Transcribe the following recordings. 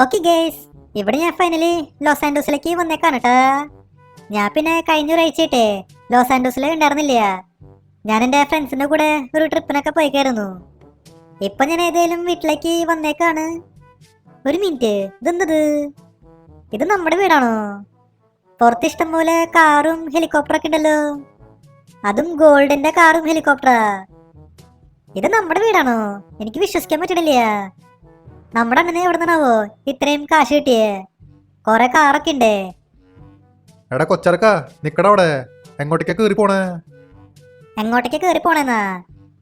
Okay guys, ഇവിടെ ഞാൻ finally loss ആൻഡോസിലേക്ക് വന്നേക്കാണ് കേട്ടാ. ഞാൻ പിന്നെ കഴിഞ്ഞ ഒരാഴ്ചയായിട്ടേ ലോസ് ആൻഡോസിൽ ഉണ്ടായിരുന്നില്ല. ഞാൻ എൻ്റെ ഫ്രണ്ട്സിൻ്റെ കൂടെ ഒരു ട്രിപ്പിനൊക്കെ പോയിക്കായിരുന്നു. ഇപ്പൊ ഞാൻ ഏതായാലും വീട്ടിലേക്ക് വന്നേക്കാണ്. ഒരു മിനിറ്റ്, ഇതെന്തത്? ഇത് നമ്മുടെ വീടാണോ? പുറത്ത് ഇഷ്ടം പോലെ കാറും ഹെലികോപ്റ്ററൊക്കെ ഉണ്ടല്ലോ. അതും ഗോൾഡിന്റെ കാറും ഹെലികോപ്റ്ററാ. ഇത് നമ്മുടെ വീടാണോ? എനിക്ക് വിശ്വസിക്കാൻ പറ്റണില്ല. നമ്മുടെ അണ്ണനെ എവിടെ നിന്നാവോ ഇത്രയും കാശ് കിട്ടിയേ? കൊറേ കാറൊക്കെ ഉണ്ടേ. എടാ കൊച്ചറക്ക, നിക്കടാ അവിടെ. എങ്ങോട്ടേക്കാ കയറി പോണേ? എങ്ങോട്ടേക്ക് കയറി പോണേന്നാ?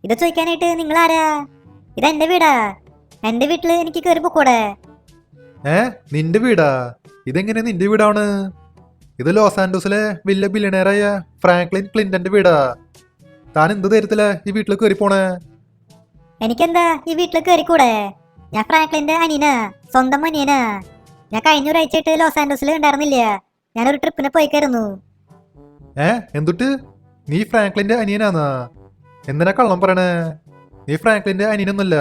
ഇത് ചോദിക്കാനായിട്ട് നിങ്ങൾ ആരാ? ഇത് എന്റെ വീടാ. എന്റെ വീട്ടില് എനിക്ക് കയറി പോക്കൂടെ? നിന്റെ വീടാ? ഇതെങ്ങനെ നിന്റെ വീടാണ്? ഇത് ലോസ് ആൻഡോസിലെ വലിയ ബില്യണയറായ ഫ്രാങ്ക്ലിൻ ക്ലിന്റന്റെ വീടാ. താൻ എന്ത് തരത്തിലാ ഈ വീട്ടിൽ കയറി പോണേ? എനിക്കെന്താ ഈ വീട്ടിൽ കയറിക്കൂടെ? ഞാൻ ഫ്രാങ്ക്ലിന്റെ അനിയനാ, സ്വന്തം അനിയനാ. ഞാൻ കഴിഞ്ഞ ഒരാഴ്ചയായിട്ട് ലോസ് ആൻഡോസിൽ ഉണ്ടായിരുന്നില്ല. ഞാനൊരു ട്രിപ്പിന് പോയിക്കായിരുന്നു. എന്തുട്ട്? നീ ഫ്രാങ്ക്ലിന്റെ അനിയനാന്നാ? എന്തിനാ കള്ളം പറയണേ? നീ ഫ്രാങ്ക്ലിന്റെ അനിയനൊന്നുമല്ല.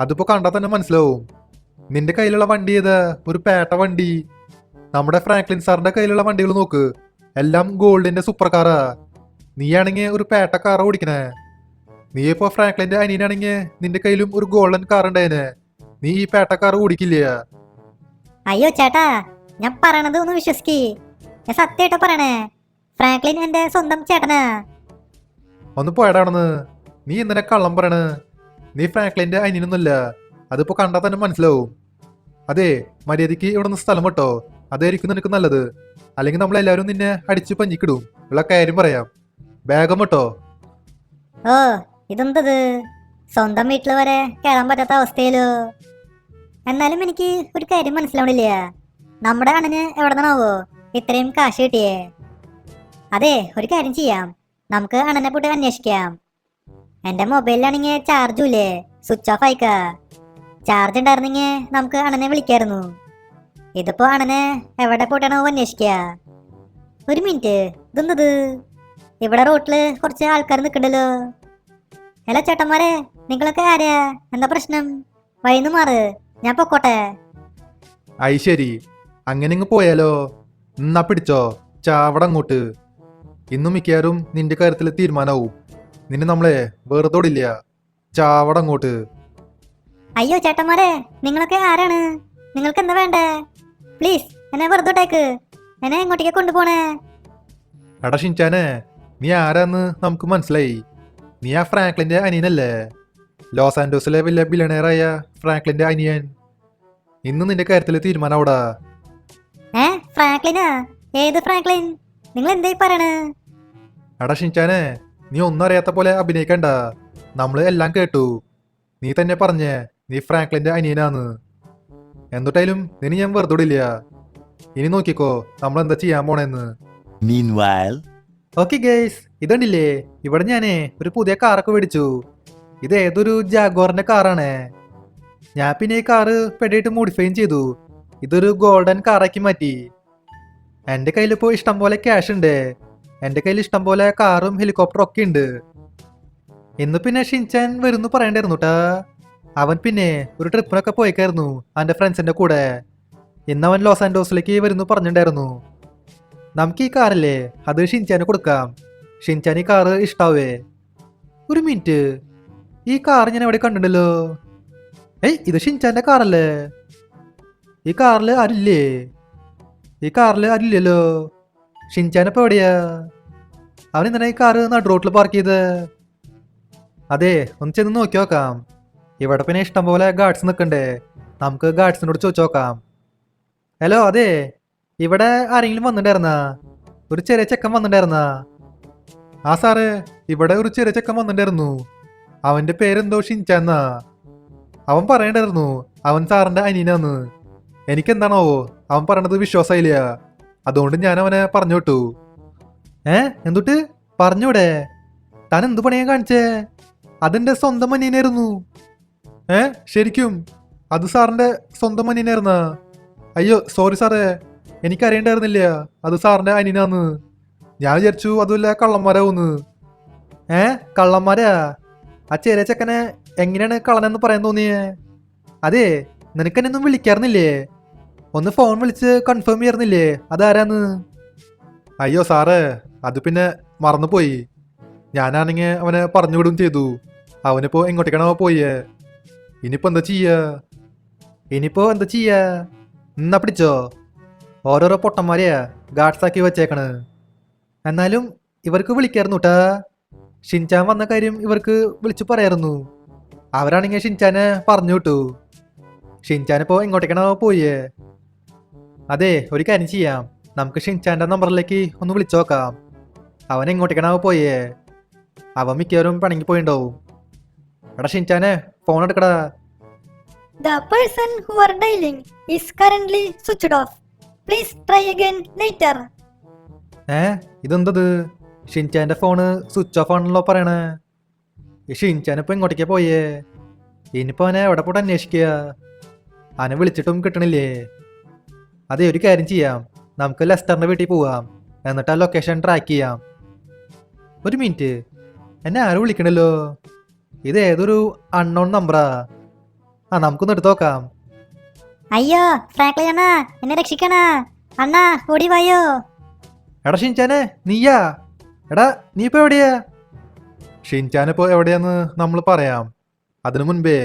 അതിപ്പോ കണ്ടാൽ തന്നെ മനസ്സിലാവും. നിന്റെ കയ്യിലുള്ള വണ്ടി ഏതാ? ഒരു പേട്ട വണ്ടി. നമ്മുടെ ഫ്രാങ്ക്ലിൻ സാറിന്റെ കയ്യിലുള്ള വണ്ടികൾ നോക്ക്, എല്ലാം ഗോൾഡിന്റെ സൂപ്പർ കാറാ. നീയാണെങ്കിൽ ഒരു പേട്ട കാറാ ഓടിക്കണേ. നീ ഇപ്പോ ഫ്രാങ്ക്ലിന്റെ അനിയനാണെങ്കിൽ നിന്റെ കയ്യിലും ഒരു ഗോൾഡൻ കാർ ഉണ്ടായേനെ. നീ ഈ പേട്ട കാർ ഓടിക്കില്ല. അയ്യോ ചേട്ടാ, ഞാൻ പറയണത് ഒന്ന് വിശ്വസിക്ക്. ഞാൻ സത്യമായിട്ടാ പറയണേ. ഫ്രാങ്ക്ലിൻ എന്റെ സ്വന്തം ചേട്ടനാ. ഒന്ന് പോയടാണെന്ന്. നീ എന്തിനാ കള്ളം പറയണ്? നീ ഫ്രാങ്ക്ലിന്റെ അനിയനൊന്നുമല്ല. അതിപ്പോ കണ്ടാൽ തന്നെ മനസ്സിലാവും. അതെ, മര്യാദയ്ക്ക് ഇവിടെ നിന്ന് സ്ഥലം വിട്ടോ. അതായിരിക്കും നിനക്ക് നല്ലത്. അല്ലെങ്കിൽ നമ്മളെല്ലാവരും നിന്നെ അടിച്ച് പഞ്ഞിക്കിടും. ഉള്ള കാര്യം പറയാം. വേഗം വിട്ടോ. ഓ, ഇതെന്തത്? സ്വന്തം വീട്ടിൽ വരെ കയറാൻ പറ്റാത്ത അവസ്ഥയിലോ? എന്നാലും എനിക്ക് ഒരു കാര്യം മനസ്സിലാവണില്ല. നമ്മുടെ അണ്ണന് എവിടെ നിന്നാവോ ഇത്രയും കാശ് കിട്ടിയേ? അതെ, ഒരു കാര്യം ചെയ്യാം. നമുക്ക് അണ്ണനെ പോയിട്ട് അന്വേഷിക്കാം. എന്റെ മൊബൈലിലാണെങ്കിൽ ചാർജും ഇല്ലേ, സ്വിച്ച് ഓഫ് ആയിക്കാ. ചാർജ് ഉണ്ടായിരുന്നെങ്കിൽ നമുക്ക് അണ്ണനെ വിളിക്കായിരുന്നു. ഇതിപ്പോ അണ്ണനെ എവിടെ പോയിട്ടാണോ അന്വേഷിക്കുക? ഒരു മിനിറ്റ്, ഇതെന്തത്? ഇവിടെ റോട്ടില് കുറച്ച് ആൾക്കാർ നിൽക്കണ്ടല്ലോ. ഹലോ ചേട്ടന്മാരെ, നിങ്ങളൊക്കെ ആരാ? എന്താ പ്രശ്നം? വഴിന്ന് മാറ്, ഞാൻ പൊക്കോട്ടെ. ഐ ശരി, അങ്ങനെ ഇങ്ങ് പോയാലോ? എന്നാ പിടിച്ചോ, ചാവട അങ്ങോട്ട്. ഇന്നും മിക്കവാറും നിന്റെ കാര്യത്തിൽ തീരുമാനമാവും. നിന്നെ നമ്മളെ വെറുതോടില്ല. ചാവട അങ്ങോട്ട്. അയ്യോ ചേട്ടന്മാരെ, നിങ്ങളൊക്കെ ആരാണ്? നിങ്ങൾക്ക് എന്താ വേണ്ടേ? പ്ലീസ് എന്നെ വെറുതോട്ടേക്ക്. എന്നെ എങ്ങോട്ടേക്ക് കൊണ്ടുപോണേ? എടാ ഷിൻചാനെ, നീ ആരാന്ന് നമുക്ക് മനസ്സിലായി. നീ ആ ഫ്രാങ്ക്ലിന്റെ അനിയനല്ലേ? ലോസ് ആൻഡോസിലെ വലിയ ബില്യണയറായ ഫ്രാങ്ക്ലിന്റെ അനിയൻ. ഇന്ന് നിന്റെ കാര്യത്തിൽ തീരുമാനമാവടാ. ഫ്രാങ്ക്ലിനാ? ഏത് ഫ്രാങ്ക്ലിൻ? നിങ്ങൾ എന്തായി പറയണേ? എടാ ഷിൻചാനെ, നീ ഒന്നും അറിയാത്ത പോലെ അഭിനയിക്കണ്ട. നമ്മള് എല്ലാം കേട്ടു. നീ തന്നെ പറഞ്ഞേ നീ ഫ്രാങ്ക്ലിന്റെ അനിയനാന്ന്. എന്തുട്ടായാലും നിന്നെ ഞാൻ വെറുതെ. ഇനി നോക്കിക്കോ നമ്മൾ എന്താ ചെയ്യാൻ പോണേന്ന്. Meanwhile, ഓക്കെ ഗൈസ്, ഇതുണ്ടില്ലേ, ഇവിടെ ഞാനേ ഒരു പുതിയ കാറൊക്കെ മേടിച്ചു. ഇത് ഏതൊരു ജാഗ്വാറിന്റെ കാറാണ്. ഞാൻ പിന്നെ ഈ കാറ് പെടായിട്ട് മോഡിഫൈയും ചെയ്തു. ഇതൊരു ഗോൾഡൻ കാറാക്കി മാറ്റി. എൻ്റെ കയ്യിലിപ്പോ ഇഷ്ടം പോലെ ക്യാഷ് ഉണ്ട്. എൻ്റെ കയ്യിൽ ഇഷ്ടം പോലെ കാറും ഹെലികോപ്റ്ററും ഒക്കെ ഉണ്ട്. ഇന്ന് പിന്നെ ഷിൻചാൻ വരുന്നു പറയണ്ടായിരുന്നു കേട്ടാ. അവൻ പിന്നെ ഒരു ട്രിപ്പിനൊക്കെ പോയിക്കായിരുന്നു അവൻ്റെ ഫ്രണ്ട്സിന്റെ കൂടെ. ഇന്ന് അവൻ ലോസ് ആൻഡോസിലേക്ക് വരുന്നു പറഞ്ഞിട്ടുണ്ടായിരുന്നു. നമുക്ക് ഈ കാറല്ലേ, അത് ഷിൻചാന് കൊടുക്കാം. ഷിൻചാൻ ഈ കാറ് ഇഷ്ടാവേ? ഒരു മിനിറ്റ്, ഈ കാർ ഞാൻ എവിടെ കണ്ടിട്ടുണ്ടല്ലോ. ഇത് ഷിൻചാന്റെ കാറല്ലേ? ഈ കാറിൽ ആരില്ലേ? ഈ കാറിൽ ആരില്ലല്ലോ. ഷിൻചാനപ്പോ എവിടെയാ? അവൻ എന്തിനാ ഈ കാറ് നടു റോട്ടിൽ പാർക്ക് ചെയ്ത്? അതെ, ഒന്ന് ചെന്ന് നോക്കി നോക്കാം. ഇവിടെ പിന്നെ ഇഷ്ടം പോലെ ഗാർഡ്സ് നിൽക്കണ്ടേ. നമുക്ക് ഗാർഡ്സിനോട് ചോദിച്ചു നോക്കാം. ഹലോ, അതെ, ഇവിടെ ആരെങ്കിലും വന്നിട്ടുണ്ടായിരുന്നാ? ഒരു ചെറിയ ചെക്കൻ വന്നിട്ടുണ്ടായിരുന്നാ? ആ സാറേ, ഇവിടെ ഒരു ചെറിയ ചെക്കൻ വന്നിട്ടുണ്ടായിരുന്നു. അവന്റെ പേരെന്തോ ഷിൻചാന്നാ. അവൻ പറയണ്ടായിരുന്നു അവൻ സാറിന്റെ അനിയനാന്ന്. എനിക്കെന്താണാവോ അവൻ പറയണത് വിശ്വാസമായില്ല. അതുകൊണ്ട് ഞാൻ അവനെ പറഞ്ഞു വിട്ടു. എന്തുട്ട് പറഞ്ഞൂടെ? താൻ എന്ത് പണിയാ കാണിച്ചേ? അതെന്റെ സ്വന്തം അനിയനായിരുന്നു. ശരിക്കും അത് സാറിന്റെ സ്വന്തം അനിയനായിരുന്നാ? അയ്യോ സോറി സാറേ, എനിക്കറിയണ്ടായിരുന്നില്ല അത് സാറിന്റെ അനിയനാന്ന്. ഞാൻ വിചാരിച്ചു അതുമല്ല കള്ളന്മാരാവൂന്ന്. കള്ളന്മാരാ? ആ ചെറിയ ചെക്കനെ എങ്ങനെയാണ് കളനെന്ന് പറയാൻ തോന്നിയേ? അതെ, നിനക്കെന്നൊന്നും വിളിക്കാറുന്നില്ലേ? ഒന്ന് ഫോൺ വിളിച്ച് കൺഫേം ചെയ്യാറുന്നില്ലേ അതാരാന്ന്? അയ്യോ സാറേ, അത് പിന്നെ മറന്നുപോയി. ഞാനാണെങ്കിൽ അവനെ പറഞ്ഞു വിടും ചെയ്തു. അവനിപ്പോ എങ്ങോട്ടേക്കാണോ പോയേ. ഇനിയിപ്പോ എന്താ ചെയ്യാ? എന്നാ പിടിച്ചോ. ഓരോരോ പൊട്ടന്മാരെയാ ഗാർഡ്സ് ആക്കി വെച്ചേക്കണ്. എന്നാലും ഇവർക്ക് വിളിക്കായിരുന്നു കേട്ടാ. ഷിൻചാൻ വന്ന കാര്യം ഇവർക്ക് വിളിച്ചു പറയായിരുന്നു. അവരാണെങ്കിൽ ഷിൻചാനെ പറഞ്ഞു വിട്ടു. ഷിൻചാനിപ്പോ എങ്ങോട്ടേക്കാണോ പോയേ. അതെ, ഒരു കാര്യം ചെയ്യാം. നമുക്ക് ഷിൻചാന്റെ നമ്പറിലേക്ക് ഒന്ന് വിളിച്ചു നോക്കാം. അവൻ എങ്ങോട്ടേക്കാണോ പോയേ. അവൻ മിക്കവരും പണിക്ക് പോയിണ്ടാവും. എടാ ഷിൻചാനെ, ഫോൺ എടുക്കടാ. The person who are dialing is currently switched off. Please try again later. ഇതെന്തത്? ഷിൻചാന്റെ ഫോണ് സ്വിച്ച് ഓഫ് ആണല്ലോ പറയണേ. ഈ ഷിൻചാനിപ്പോ എങ്ങോട്ടേക്കാ പോയേ. ഇനിയിപ്പോ അവനെ എവിടെ പോയിട്ട് അന്വേഷിക്കുക. അവനെ വിളിച്ചിട്ടും കിട്ടണില്ലേ. അതെ, ഒരു കാര്യം ചെയ്യാം. നമുക്ക് ലെസ്റ്ററിന്റെ വീട്ടിൽ പോവാം. എന്നിട്ട് ആ ലൊക്കേഷൻ ട്രാക്ക് ചെയ്യാം. ഒരു മിനിറ്റ്, എന്നെ ആരും വിളിക്കണല്ലോ. ഇത് ഏതൊരു അൺനോൺ നമ്പറാ. നമുക്കൊന്ന് എടുത്ത് നോക്കാം. അയ്യോ ഫ്രാങ്ക്ലിൻ അണ്ണാ, എന്നെ രക്ഷിക്കണ അണ്ണാ, ഓടി വായോ. എടാ ഷിൻചാനെ, നീയാ? എടാ നീ ഇപ്പൊ എവിടെയാ? ഷിൻചാനിപ്പോ എവിടെയാന്ന് നമ്മൾ പറയാം. അതിനു മുൻപേ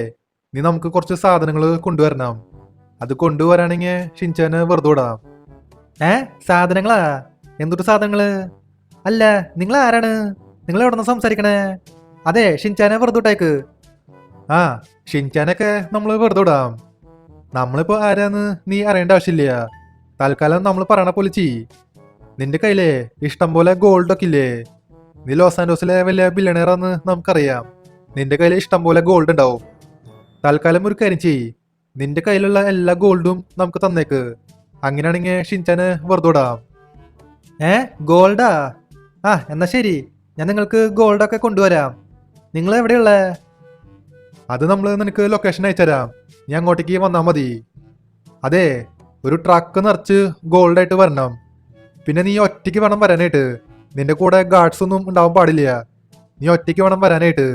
നീ നമുക്ക് കുറച്ച് സാധനങ്ങൾ കൊണ്ടുവരണം. അത് കൊണ്ടുവരാണെങ്കിൽ ഷിൻചാന് വെറുതെ വിടാം. സാധനങ്ങളാ? എന്തൊരു സാധനങ്ങള്? അല്ല, നിങ്ങൾ ആരാണ്? നിങ്ങൾ എവിടെ നിന്ന് സംസാരിക്കണേ? അതെ, ഷിൻചാനെ വെറുതെ വിട്ടേക്ക്. ഷിൻചാനൊക്കെ നമ്മൾ വെറുതെ വിടാം. നമ്മളിപ്പോ ആരാന്ന് നീ അറിയേണ്ട ആവശ്യമില്ല. തൽക്കാലം നമ്മൾ പറയണ പോലെ ചെയ്യ്. നിന്റെ കയ്യിലെ ഇഷ്ടം പോലെ ഗോൾഡ് ഒക്കെ ഇല്ലേ? നീ ലോസ് ആൻഡോസിലെ വലിയ ബില്യണയറാന്ന് നമുക്കറിയാം. നിന്റെ കയ്യിൽ ഇഷ്ടം പോലെ ഗോൾഡ് ഉണ്ടാവും. തൽക്കാലം ഒരു കാര്യം ചെയ്യ്. നിന്റെ കയ്യിലുള്ള എല്ലാ ഗോൾഡും നമുക്ക് തന്നേക്ക്. അങ്ങനെയാണെങ്കിൽ ഷിൻചാന് വെറുതെ വിടാം. ഗോൾഡാ? എന്നാ ശരി, ഞാൻ നിങ്ങൾക്ക് ഗോൾഡൊക്കെ കൊണ്ടുവരാം. നിങ്ങൾ എവിടെയുള്ള? അത് നമ്മൾ നിനക്ക് ലൊക്കേഷൻ അയച്ചുതരാം. നീ അങ്ങോട്ടേക്ക് വന്നാൽ മതി. അതെ, ഒരു ട്രക്ക് നിറച്ച് ഗോൾഡായിട്ട് വരണം. പിന്നെ നീ ഒറ്റയ്ക്ക് വേണം വരാനായിട്ട്. നിന്റെ കൂടെ ഗാർഡ്സ് ഒന്നും ഉണ്ടാവാൻ പാടില്ല. നീ ഒറ്റയ്ക്ക് വേണം വരാനായിട്ട്.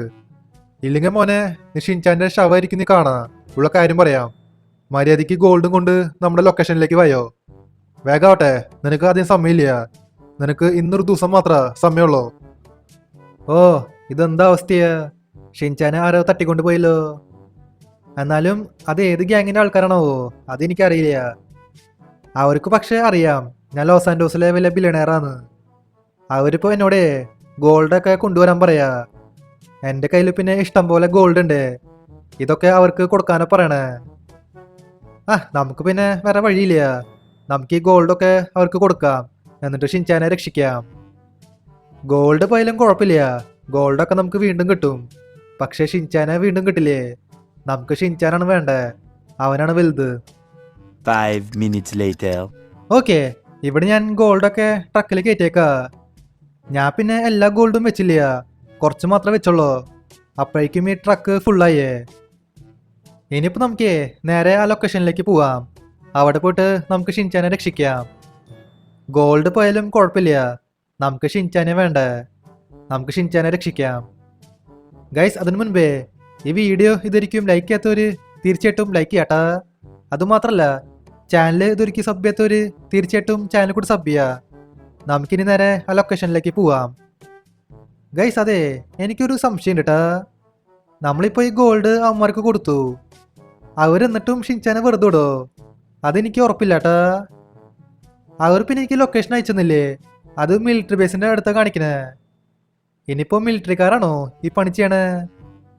ഇല്ലെങ്കിൽ മോനെ, നീ ഷിൻചാന്റെ ശവമായിരിക്കും നീ കാണാ. ഉള്ള കാര്യം പറയാം. മര്യാദയ്ക്ക് ഗോൾഡും കൊണ്ട് നമ്മുടെ ലൊക്കേഷനിലേക്ക് വയോ. വേഗാവട്ടെ, നിനക്ക് ആദ്യം സമയമില്ല. നിനക്ക് ഇന്നൊരു ദിവസം മാത്രമേ സമയമുള്ളൂ. ഇതെന്താ അവസ്ഥയാ? ഷിൻചാനെ ആരോ തട്ടിക്കൊണ്ട് പോയല്ലോ. എന്നാലും അത് ഏത് ഗ്യാങ്ങിന്റെ ആൾക്കാരാണാവോ, അതെനിക്കറിയില്ല. അവർക്ക് പക്ഷെ അറിയാം ഞാൻ ലോസ് ആൻഡോസിലെ വലിയ ബില്യണയറാന്ന്. അവരിപ്പോ എന്നോട് ഗോൾഡൊക്കെ കൊണ്ടുവരാൻ പറയാ. എൻ്റെ കയ്യിൽ പിന്നെ ഇഷ്ടം പോലെ ഗോൾഡ് ഉണ്ട്. ഇതൊക്കെ അവർക്ക് കൊടുക്കാനോ പറയണേ. നമുക്ക് പിന്നെ വേറെ വഴിയില്ല. നമുക്ക് ഈ ഗോൾഡൊക്കെ അവർക്ക് കൊടുക്കാം. എന്നിട്ട് ഷിൻചാനെ രക്ഷിക്കാം. ഗോൾഡ് പോയാലും കുഴപ്പമില്ല. ഗോൾഡൊക്കെ നമുക്ക് വീണ്ടും കിട്ടും. പക്ഷെ ഷിൻചാനെ വീണ്ടും കിട്ടില്ലേ. നമുക്ക് ഷിൻചാനാണ് വേണ്ടേ. അവനാണ് വലുത്. 5 minutes later. ഓക്കെ, ഇവിടെ ഞാൻ ഗോൾഡൊക്കെ ട്രക്കിൽ കയറ്റിയേക്കാ. ഞാൻ പിന്നെ എല്ലാ ഗോൾഡും വെച്ചില്ല, കുറച്ച് മാത്രമേ വെച്ചുള്ളൂ. അപ്പോഴേക്കും ഈ ട്രക്ക് ഫുള്ളായേ. ഇനിയിപ്പോ നമുക്ക് നേരെ ആ ലൊക്കേഷനിലേക്ക് പോവാം. അവിടെ പോയിട്ട് നമുക്ക് ഷിൻചാനെ രക്ഷിക്കാം. ഗോൾഡ് പോയാലും കുഴപ്പമില്ല. നമുക്ക് ഷിൻചാനെ വേണ്ടേ. നമുക്ക് ഷിൻചാനെ രക്ഷിക്കാം. ഗൈസ്, അതിനു മുൻപേ ഈ വീഡിയോ ഇതൊരിക്കും ലൈക്ക് ചെയ്യാത്തവര് തീർച്ചയായിട്ടും ലൈക്ക് ചെയ്യാട്ടാ. അതുമാത്രല്ല, ചാനൽ ഇതൊരിക്കും സബ് ചെയ്യാത്തവര് തീർച്ചയായിട്ടും ചാനൽ കൂടി സബ് ചെയ്യാ. നമുക്കിനി നേരെ ആ ലൊക്കേഷനിലേക്ക് പോവാം. ഗൈസ്, അതെ, എനിക്കൊരു സംശയം ഉണ്ട് കേട്ടാ. നമ്മളിപ്പോൾ ഈ ഗോൾഡ് അവന്മാർക്ക് കൊടുത്തു. അവരെന്നിട്ടും ഷിൻചാനെ വെറുതെ വിടോ? അതെനിക്ക് ഉറപ്പില്ല കേട്ടാ. അവർ പിന്നെ എനിക്ക് ലൊക്കേഷൻ അയച്ചെന്നില്ലേ. അത് മിലിറ്ററി ബേസിന്റെ അടുത്താ കാണിക്കണേ. ഇനിയിപ്പോ മിലിറ്ററിക്കാരാണോ ഈ പണി ചെയ്യണേ?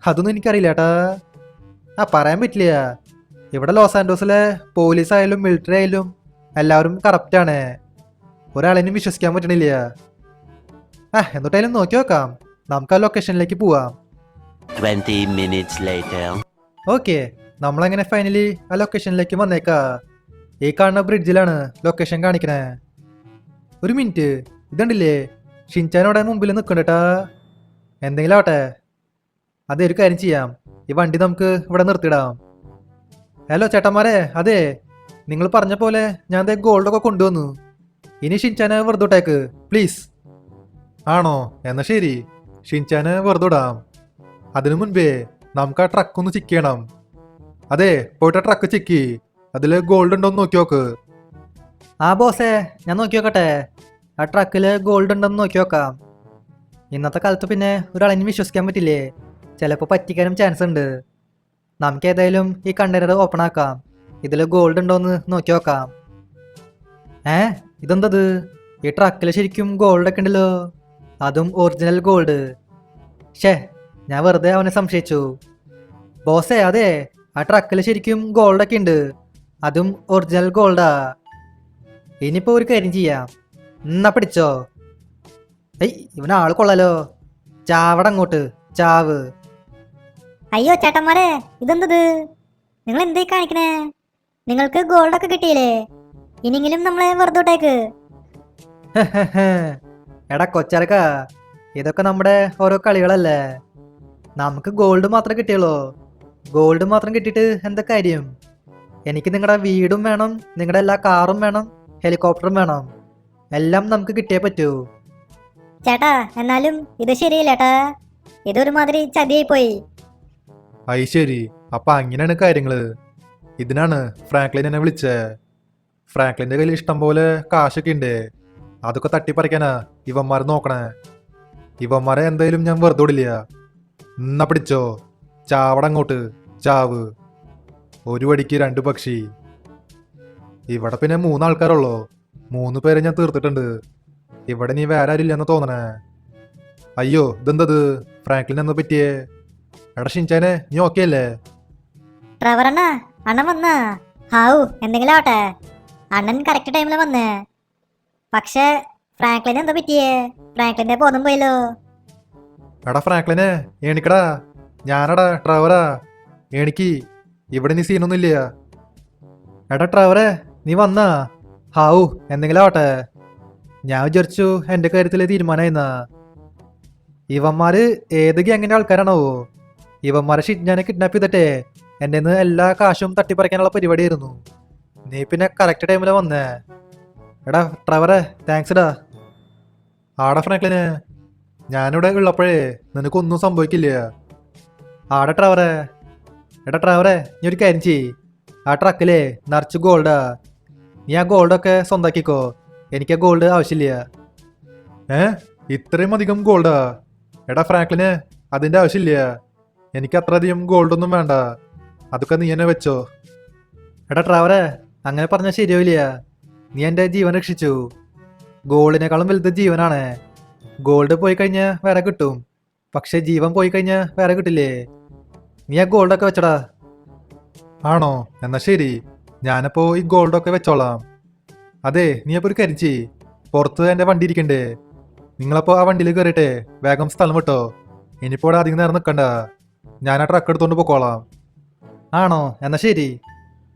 അതൊന്നും എനിക്കറിയില്ല കേട്ടാ. പറയാൻ പറ്റില്ല. ഇവിടെ ലോസ് ആൻഡോസിലെ പോലീസ് ആയാലും മിലിറ്ററി ആയാലും എല്ലാവരും കറപ്റ്റാണ്. ഒരാളെയും വിശ്വസിക്കാൻ പറ്റണില്ല. എന്നിട്ടായാലും നോക്കി നോക്കാം. നമുക്ക് ആ ലൊക്കേഷനിലേക്ക് പോവാം. 20 minutes later. ഓക്കെ, നമ്മളങ്ങനെ ഫൈനലി ആ ലൊക്കേഷനിലേക്ക് വന്നേക്കാ. ഈ കാണുന്ന ബ്രിഡ്ജിലാണ് ലൊക്കേഷൻ കാണിക്കണേ. ഒരു മിനിറ്റ്, ഇതുണ്ടില്ലേ ഷിൻചാനോടെ മുമ്പിൽ നിൽക്കണ്ടേട്ടാ. എന്തെങ്കിലും ആവട്ടെ. അതെ, ഒരു കാര്യം ചെയ്യാം. ഈ വണ്ടി നമുക്ക് ഇവിടെ നിർത്തിയിടാം. ഹലോ ചേട്ടന്മാരെ, അതെ, നിങ്ങൾ പറഞ്ഞ പോലെ ഞാൻ ദേ ഗോൾഡൊക്കെ കൊണ്ടുവന്നു. ഇനി ഷിൻചാനെ വെറുതെ വിട്ടേക്ക് പ്ലീസ്. ആണോ? എന്നാ ശരി, ഷിൻചാനെ വെറുതെ വിടാം. അതിനു മുൻപേ നമുക്ക് ആ ട്രക്ക് ഒന്ന് ചെക്ക് ചെയ്യണം. അതെ, പോയിട്ട് ട്രക്ക് ചെക്ക്. അതില് ഗോൾഡ് ഉണ്ടോന്ന് നോക്കി നോക്ക്. ആ ബോസേ, ഞാൻ നോക്കി നോക്കട്ടെ. ആ ട്രക്കിൽ ഗോൾഡ് ഉണ്ടെന്ന് നോക്കി നോക്കാം. ഇന്നത്തെ കാലത്ത് പിന്നെ ഒരാളെയും വിശ്വസിക്കാൻ പറ്റില്ലേ, ചിലപ്പോൾ പറ്റിക്കാനും ചാൻസ് ഉണ്ട്. നമുക്ക് ഏതായാലും ഈ കണ്ടെയ്നർ ഓപ്പൺ ആക്കാം. ഇതിൽ ഗോൾഡ് ഉണ്ടോന്ന് നോക്കി നോക്കാം. ഇതെന്തത്? ഈ ട്രക്കിൽ ശരിക്കും ഗോൾഡ് ഒക്കെ ഉണ്ടല്ലോ, അതും ഒറിജിനൽ ഗോൾഡ്. ഷേ, ഞാൻ വെറുതെ അവനെ സംശയിച്ചു. ബോസേ, അതെ, ആ ട്രക്കിൽ ശരിക്കും ഗോൾഡ് ഒക്കെ ഉണ്ട്, അതും ഒറിജിനൽ ഗോൾഡാ. ഇനിയിപ്പോൾ ഒരു കാര്യം ചെയ്യാം, എന്നാ പിടിച്ചോ. ഇവനാള് കൊള്ളാലോ. ചാവട അങ്ങോട്ട്, ചാവ്. അയ്യോ ചേട്ടന്മാരെ, ഇതെന്തത്? നിങ്ങൾ എന്തായി കാണിക്കണേ? നിങ്ങൾക്ക് ഗോൾഡ് ഒക്കെ കിട്ടിയില്ലേ? ഇനിയെങ്കിലും നമ്മളെ വെറുതെ വിട്ടേക്ക്. എടാ കൊച്ചരക്ക, ഇതൊക്കെ നമ്മുടെ ഓരോ കളികളല്ലേ. നമുക്ക് ഗോൾഡ് മാത്രമേ കിട്ടിയുള്ളൂ. ഗോൾഡ് മാത്രം കിട്ടിയിട്ട് എന്താ കാര്യം? എനിക്ക് നിങ്ങളുടെ വീടും വേണം, നിങ്ങളുടെ എല്ലാ കാറും വേണം, ഹെലികോപ്റ്ററും വേണം. എല്ലാം നമുക്ക് കിട്ടിയേ പറ്റൂ. ചേട്ടാ, എന്നാലും ഇത് ശരിയല്ല ചേട്ടാ. ഇതൊരുമാതിരി ചതിയായി പോയി. അയ് ശരി, അപ്പൊ അങ്ങനെയാണ് കാര്യങ്ങള്. ഇതിനാണ് ഫ്രാങ്ക്ലിൻ എന്നെ വിളിച്ചേ. ഫ്രാങ്ക്ലിന്റെ കയ്യിൽ ഇഷ്ടം പോലെ കാശൊക്കെ ഉണ്ട്. അതൊക്കെ തട്ടിപ്പറിക്കാനാ ഇവന്മാരെ നോക്കണേ. ഇവന്മാരെ എന്തായാലും ഞാൻ വെറുതെ വിടില്ല. എന്നാ പിടിച്ചോ, ചാവട അങ്ങോട്ട്, ചാവ്. ഒരു വടിക്ക് 2 പക്ഷി. ഇവിടെ പിന്നെ 3 ആൾക്കാരുള്ളൂ. 3 പേരെ ഞാൻ തീർത്തിട്ടുണ്ട്. ഇവിടെ നീ വേറെ ആരില്ലെന്ന് തോന്നണേ. അയ്യോ, ഇതെന്തത്? ഫ്രാങ്ക്ലിൻ എന്ന് പറ്റിയേ? എടാ ഷിൻചാനെ, നീ ഓക്കെ അല്ലേ? ട്രെവർ അണ്ണ, അണ്ണൻ വന്നാ? ഹാവു, എന്തെങ്കിലും ആവട്ടെ, അണ്ണൻ കറക്റ്റ് ടൈമിൽ വന്നേ. പക്ഷെ ഫ്രാങ്ക്ലിന് എന്താ പറ്റിയേ? ഫ്രാങ്ക്ലിന്റെ ബോധം പോയല്ലോ. എടാ ഫ്രാങ്ക്ലിനെ, എണിക്കടാ. ഞാനടാ ട്രെവറാ, എണിക്ക്. ഇവിടെ നീ സീനൊന്നുമില്ല. എടാ ട്രവറെ, നീ വന്നാ? ഹാവു, എന്തെങ്കിലും ആവട്ടെ. ഞാൻ വിചാരിച്ചു എൻ്റെ കാര്യത്തിൽ തീരുമാനമായിരുന്നാ. ഇവന്മാര് ഏത് ഗ്യാങ്ങിൻ്റെ ആൾക്കാരാണോ? ഇവന്മാരെ ഷിൻചാനെ കിഡ്നാപ്പ് ചെയ്തിട്ടേ എൻ്റെ നിന്ന് എല്ലാ കാശും തട്ടിപ്പറിക്കാനുള്ള പരിപാടിയായിരുന്നു. നീ പിന്നെ കറക്റ്റ് ടൈമിലാണ് വന്നേ. എടാ ട്രവറെ, താങ്ക്സ് ഡാ. ആടാ ഫ്രാങ്ക്ലിനെ, ഞാനിവിടെ ഉള്ളപ്പോഴേ നിനക്കൊന്നും സംഭവിക്കില്ല. ആടെ ട്രവറെ. എടാ ട്രവറെ, നീ ഒരു കാര്യം ചെയ്യ്. ആ ട്രക്കിലേ നിറച്ച് ഗോൾഡാ. നീ ആ ഗോൾഡൊക്കെ സ്വന്താക്കിക്കോ. എനിക്ക് ആ ഗോൾഡ് ആവശ്യമില്ല. ഇത്രയും അധികം ഗോൾഡാ? എടാ ഫ്രാങ്ക്ലിനെ, അതിന്റെ ആവശ്യമില്ല. എനിക്ക് അത്രയധികം ഗോൾഡൊന്നും വേണ്ട. അതൊക്കെ നീ എന്നെ വെച്ചോ. എടാ ട്രാവറെ, അങ്ങനെ പറഞ്ഞാൽ ശരിയാവില്ല. നീ എൻ്റെ ജീവൻ രക്ഷിച്ചു. ഗോൾഡിനേക്കാളും വലുത് ജീവനാണ്. ഗോൾഡ് പോയി കഴിഞ്ഞാൽ വേറെ കിട്ടും, പക്ഷെ ജീവൻ പോയി കഴിഞ്ഞാൽ വേറെ കിട്ടില്ലേ. നീ ആ ഗോൾഡൊക്കെ വെച്ചടാ. ആണോ? എന്നാ ശരി, ഞാനപ്പോ ഈ ഗോൾഡൊക്കെ വെച്ചോളാം. അതെ, നീ അപ്പൊ ഒരു കാര്യം ചെയ്യ്. പുറത്ത് എൻ്റെ വണ്ടി ഇരിക്കണ്ടേ? നിങ്ങളപ്പോ ആ വണ്ടിയിൽ കയറിയിട്ടെ വേഗം സ്ഥലം വിട്ടോ. ഇനിയിപ്പോ ഇവിടെ അധികം നേരം നിൽക്കണ്ട. ഞാൻ ആ ട്രക്ക് എടുത്തോണ്ട് പോക്കോളാം. ആണോ? എന്നാ ശരി.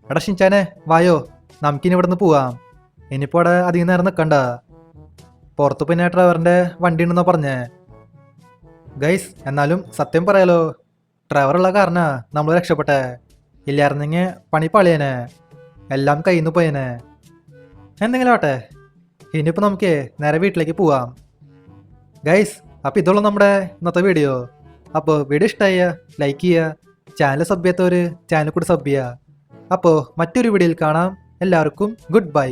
എടാ ഷിൻചാനെ, വായോ, നമുക്കിനി ഇവിടെ നിന്ന് പോവാം. ഇനിയിപ്പോൾ അവിടെ അധികം നേരം നിൽക്കണ്ട. പുറത്ത് പിന്നെ ഡ്രൈവറിൻ്റെ വണ്ടി ഉണ്ടെന്നാ പറഞ്ഞേ. ഗൈസ്, എന്നാലും സത്യം പറയാലോ, ഡ്രൈവറുള്ള കാരണാ നമ്മൾ രക്ഷപ്പെട്ടെ. ഇല്ലായിരുന്നെങ്കിൽ പണി പളിയേനെ, എല്ലാം കയ്യിൽ നിന്ന് പോയേനെ. എന്തെങ്കിലും ആട്ടെ, ഇനിയിപ്പോൾ നമുക്ക് നേരെ വീട്ടിലേക്ക് പോവാം. ഗൈസ്, അപ്പോൾ ഇതുള്ള നമ്മുടെ ഇന്നത്തെ വീഡിയോ. അപ്പോൾ വീഡിയോ ഇഷ്ടമായ ലൈക്ക് ചെയ്യുക, ചാനൽ സബ് ചെയ്യാത്തവർ ചാനൽ കൂടി സബ് ചെയ്യുക. അപ്പോൾ മറ്റൊരു വീഡിയോയിൽ കാണാം. എല്ലാവർക്കും ഗുഡ് ബൈ.